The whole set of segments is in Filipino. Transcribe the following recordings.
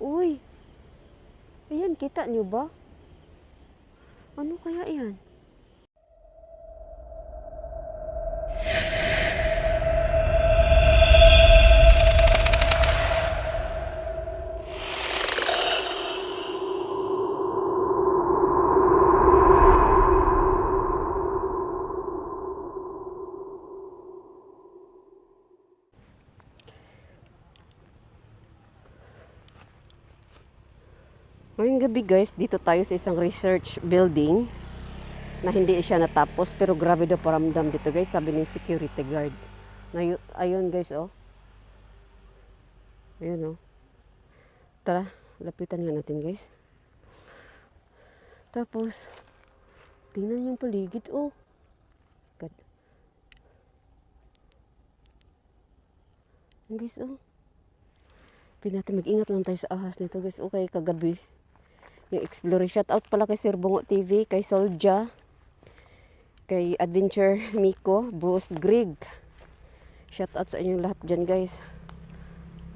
Uy, ayan, kita niyo ba? Ano kaya yan? Ngayong gabi guys, dito tayo sa isang research building na hindi siya natapos pero grabe daw paramdam dito guys, sabi ng security guard. Ayun guys, oh. Ayun, oh. Tara, lapitan nga natin guys. Tapos, tingnan yung paligid, oh. God. Guys, oh. Natin mag-ingat lang tayo sa ahas nito guys. Okay, kagabi. Yung exploration. Shout out pala kay Sir Bungo TV, kay Solja, kay Adventure Miko, Bruce Greg. Shout out sa inyong lahat dyan guys.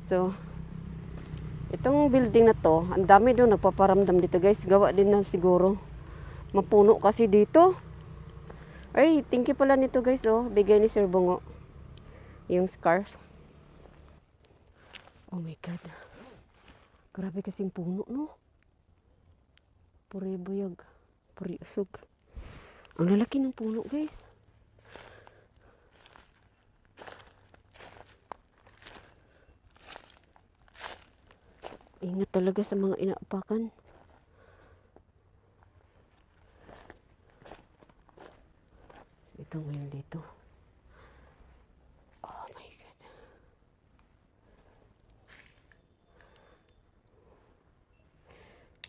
So, itong building na to, ang dami doon nagpaparamdam dito guys. Gawa din na siguro. Mapuno kasi dito. Ay, thank you pala nito guys, oh. Bigay ni Sir Bungo. Yung scarf. Oh my God. Grabe kasing puno, no? Puri buyag. Puri usog. Ang lalaki ng puno, guys. Ingat talaga sa mga inaapakan. Ito ngayon dito. Oh my God.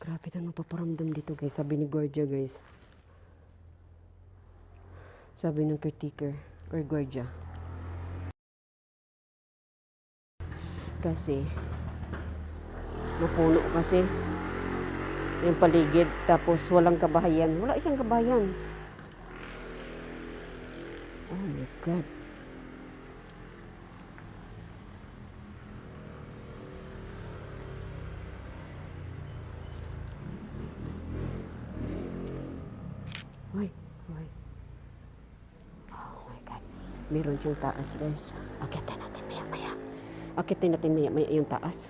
Grabe na napaparamdam dito guys. Sabi ni Guardia guys. Sabi ng caretaker or Guardia. Kasi mapuno kasi yung paligid. Tapos walang kabahayan. Wala siyang kabahayan. Oh my God. Ay, ay. Oh my God. Meron siyang taas guys. Akitin natin maya-maya. Akitin natin maya-maya yung taas.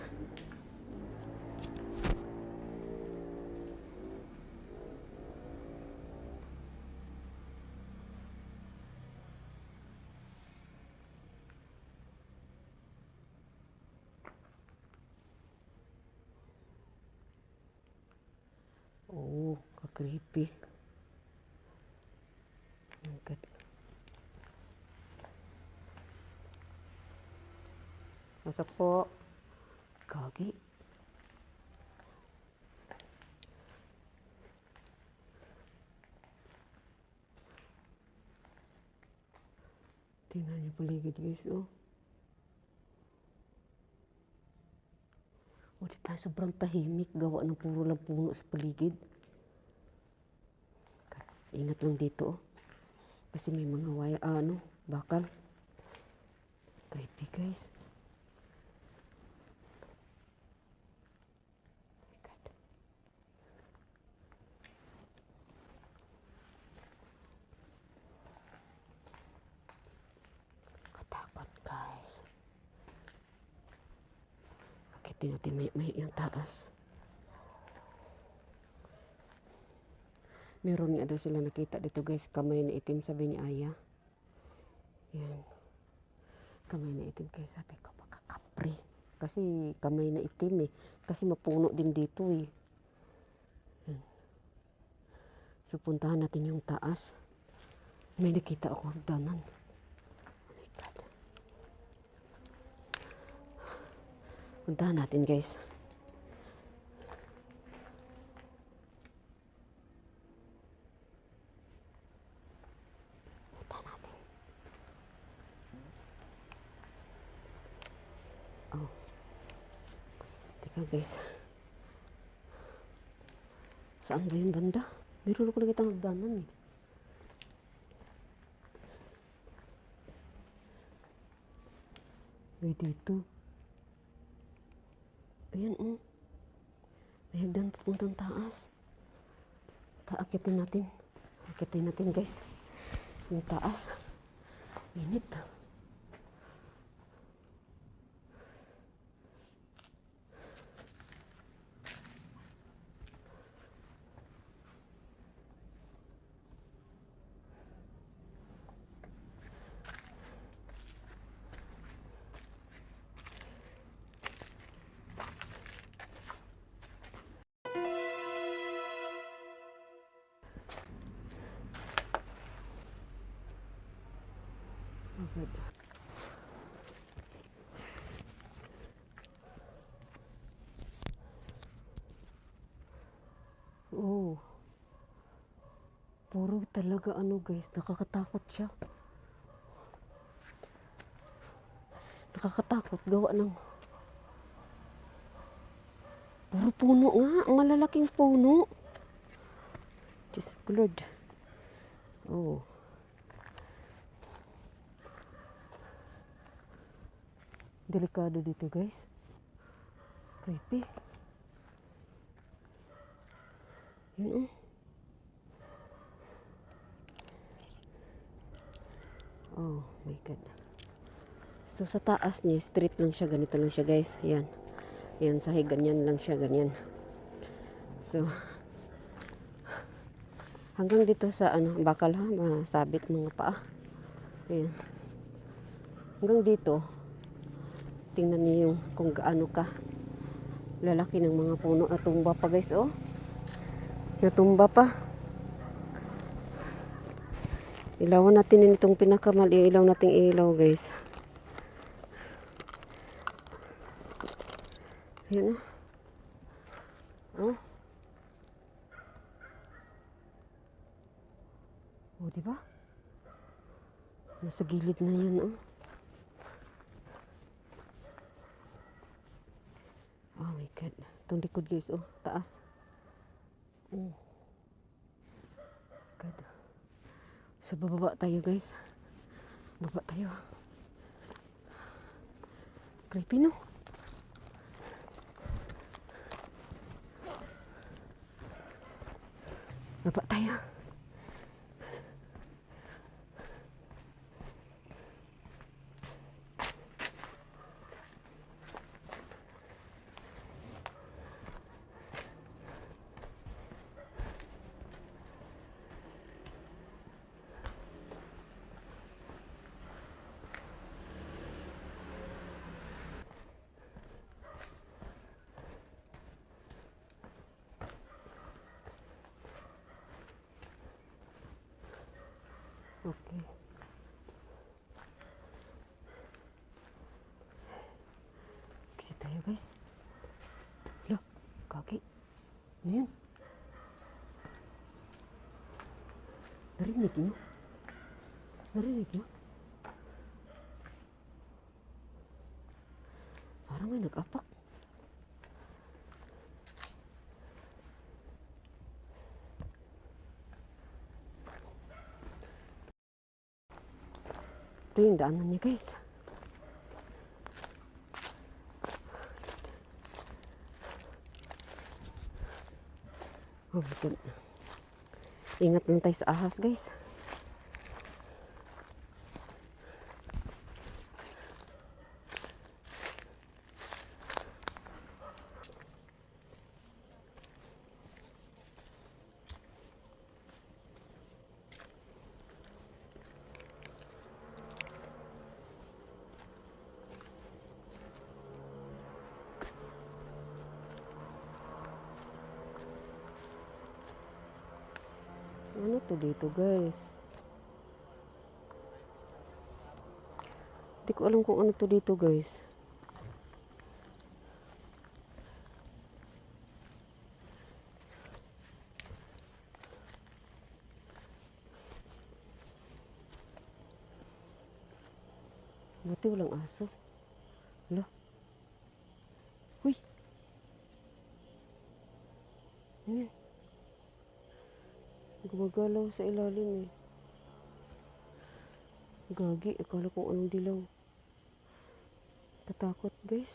Oh, ka-creepy. Oh God. Masok po. Gagi. Tingnan niyo paligid guys, oh. O, di tayo sobrang tahimik. Gawa ng puro lang puno sa paligid. Ingat lang dito, oh. Kasi may mga wire, bakal. Creepy, guys. God. Katakot, guys. Akitin natin may yung taas. Meron nga daw sila nakita dito guys, kamay na itim, sabi ni Aya. Yan. Kamay na itim, kaya sabi ko baka kapre. Kasi kamay na itim eh. Kasi mapuno din dito eh. Yan. So puntahan natin yung taas. May nakita ako hagdanan. Oh my God. Puntahan natin guys. Oh. Teka guys. Saan ba yung banda? Meron ako nakita hagdanan eh. Ay dito. Ayan oh. hagdan papuntang taas. Kaakitin natin. Akitin natin guys. Yung taas. Init. Okay. Oh. Puro talaga ano guys, nakakatakot siya. Nakakatakot gawa ng puro puno nga, malalaking puno. Diyos ko Lord. Oh. Delikado dito guys. Creepy. Yun oh. Oh my God. So sa taas niya, straight lang siya. Ganito lang siya guys. Ayan. Ayan sahig. Ganyan lang siya. Ganyan. So hanggang dito sa ano, bakal ha. Masabit mga paa. Ayan. Hanggang dito. Tingnan niyo yung kung gaano ka. Lalaki ng mga puno. Natumba pa guys oh. Natumba pa. Ilawan natin itong pinakamali. Ilaw nating ilaw guys. Ayan oh. Oh, di ba? Nasa gilid na 'yan, oh. Oh my God. Itong likod guys, oh, taas. Oh. God. So bababa tayo guys. Baba tayo. Creepy no? Baba tayo. Okay. Exit tayo guys. Look, kaki. Ano yun? Narinig nyo? Narinig nyo? Parang may nag-apak. Ito yung daanan niya guys. Oh my God. Ingat lang tayo sa ahas guys. Ano to dito guys? Hindi ko alam kung ano to dito guys. Buti walang aso. Hala. Uy. Ayan. Gumagalaw sa ilalim eh. Gagi. Akala kung anong dilaw. Tatakot guys.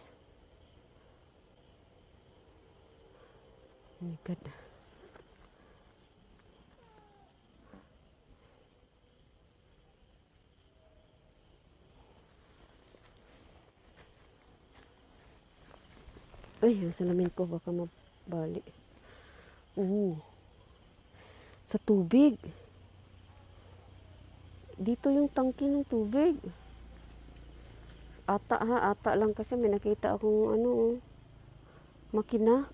Oh my God. Ay, yung salamin ko baka mabali. Sa tubig. Dito yung tangke ng tubig. Ata lang kasi may nakita akong makina.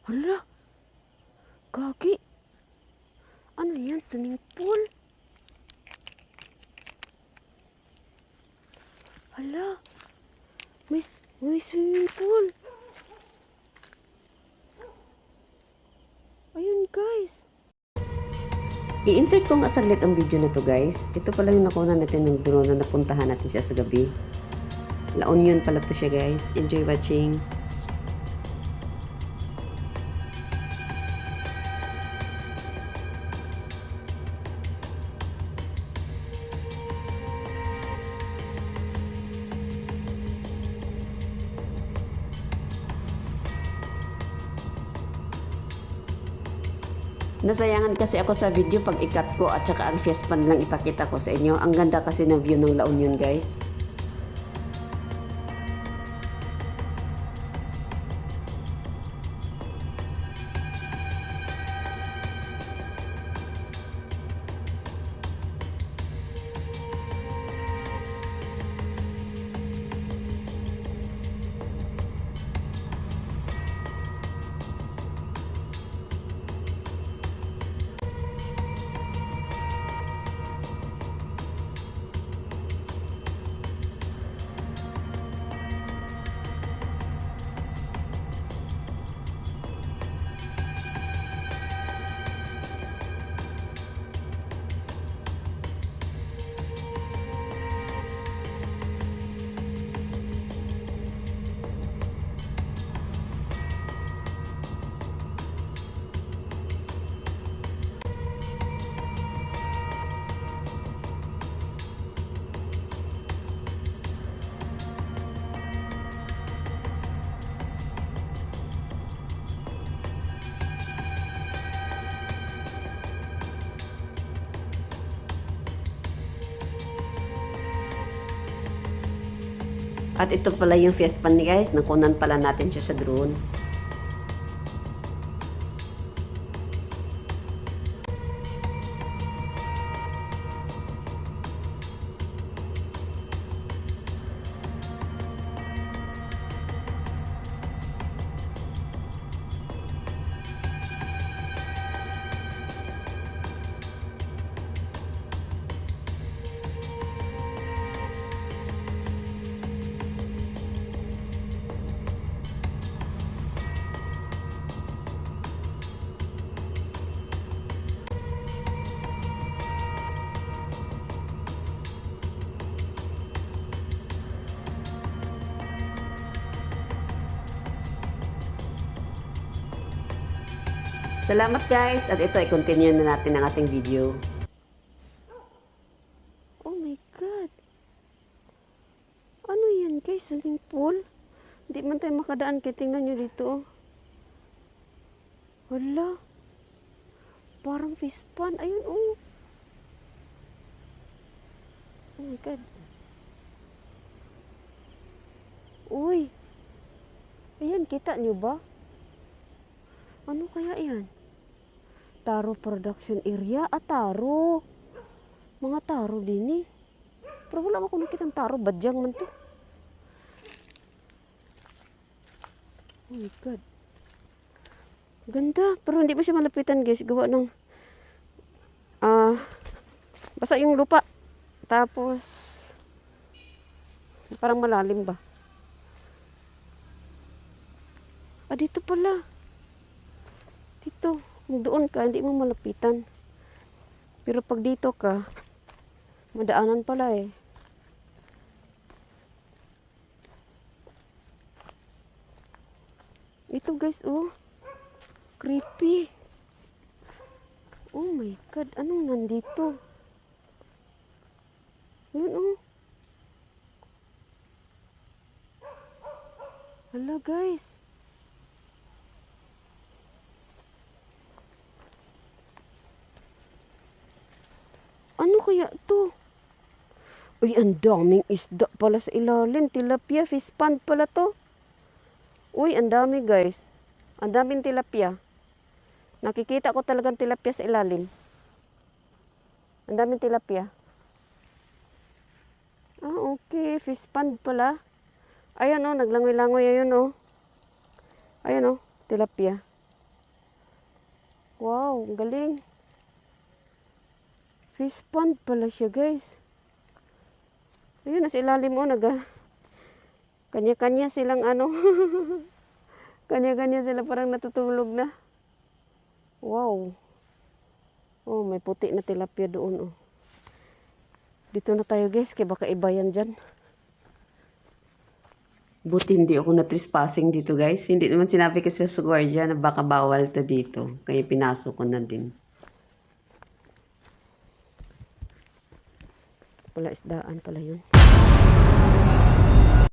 Hala, gagi. Ano yan? Swimming pool? Hala, may swimming pool. Ayun guys. I-insert ko nga saglit ang video na to guys. Ito pala yung nakuha natin ng drone na napuntahan natin siya sa gabi. La Union pala to siya guys. Enjoy watching. Nasayangan kasi ako sa video pag ikat ko at saka ang face pan lang ipakita ko sa inyo. Ang ganda kasi ng view ng La Union guys. At ito pala yung face pan guys, nakunan pala natin siya sa drone. Salamat guys, at ito i-continue na natin ang ating video. Oh my God. Ano yan guys, swimming pool? Hindi man tayo makadaan kaya tingnan nyo dito. Wala. Parang fish pond. Ayun oh. Oh my God. Uy. Ayan, kita nyo ba? Ano kaya yan? Taro production area? Taro. Mga taro din eh. Pero wala ako nakitang taro. Badyang man to. Oh my God. Ganda. Pero hindi pa siya malapitan guys. Gawa ng basa yung lupa. Tapos parang malalim ba? Dito pala. Dito. Kung doon ka, hindi mo malapitan. Pero pag dito ka, madaanan pala eh. Ito guys, oh. Creepy. Oh my God, anong nandito? Hala guys. Ano kaya to? Uy, ang daming isda pala sa ilalim. Tilapia, fish pond pala to. Uy, ang dami guys. Ang daming tilapia. Nakikita ko talagang tilapia sa ilalim. Ang daming tilapia. Ah, okay. Fish pond pala. Ayan o, naglangoy-langoy. Ayun o. Ayan o, tilapia. Wow, ang galing. Fish pond pala siya guys. Ayun, nasa ilalim o. Kanya-kanya silang ano. Kanya-kanya sila parang natutulog na. Wow. Oh, may puti na tilapia doon oh. Dito na tayo guys, kaya baka iba yan dyan. Buti hindi ako na-trespassing dito guys. Hindi naman sinabi kasi sa guardia na baka bawal to dito. Kaya pinasok ko na din. Wala isdaan pala yun.